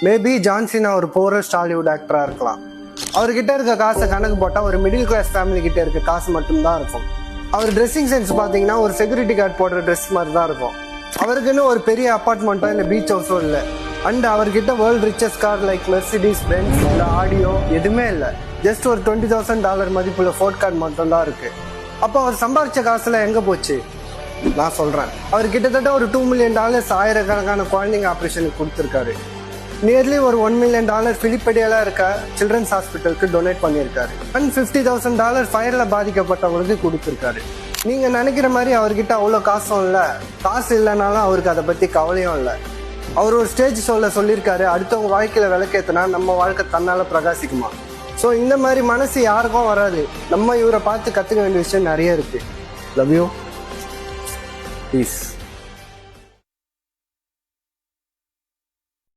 Maybe John Cena ஒரு forest Hollywood ஆக்டராக இருக்கலாம். அவர்கிட்ட இருக்க காசை கணக்கு போட்டால் ஒரு மிடில் கிளாஸ் ஃபேமிலி கிட்ட இருக்க காசு மட்டும்தான் இருக்கும். அவர் ட்ரெஸ்ஸிங் சென்ஸ் பார்த்தீங்கன்னா ஒரு செக்யூரிட்டி கார்டு போடுற ட்ரெஸ் மாதிரி தான் இருக்கும். அவருக்குன்னு ஒரு பெரிய அப்பார்ட்மெண்ட்டோ இல்லை பீச் ஹவுஸோ இல்லை. அண்ட் அவர்கிட்ட world richest car like Mercedes Benz இல்லை ஆடியோ எதுவுமே இல்லை. ஜஸ்ட் ஒரு $20,000 மதிப்புள்ள ஃபோர்ட் கார்டு மட்டும்தான் இருக்கு. அப்போ அவர் சம்பாதிச்ச காசுல எங்கே போச்சு? நான் சொல்கிறேன். அவர் கிட்டத்தட்ட ஒரு $2 million ஆயிரக்கணக்கான குழந்தைங்க ஆப்ரேஷனுக்கு கொடுத்துருக்காரு. நியர்லி ஒரு $1 million பிலிப்படியால இருக்க சில்ட்ரன்ஸ் ஹாஸ்பிட்டலுக்கு டொனேட் பண்ணியிருக்காரு. அண்ட் $50,000 ஃபயரில் பாதிக்கப்பட்டவங்களுக்கு கொடுத்துருக்காரு. நீங்கள் நினைக்கிற மாதிரி அவர்கிட்ட அவ்வளோ காசும் இல்லை. காசு இல்லைனாலும் அவருக்கு அதை பற்றி கவலையும் இல்லை. அவர் ஒரு ஸ்டேஜ் சொல்லியிருக்காரு, அடுத்தவங்க வாழ்க்கையில் விளக்கேற்றினா நம்ம வாழ்க்கை தன்னால் பிரகாசிக்குமா. ஸோ இந்த மாதிரி மனசு யாருக்கும் வராது. நம்ம இவரை பார்த்து கற்றுக்க வேண்டிய விஷயம் நிறைய இருக்குது. Love you. பீஸ்.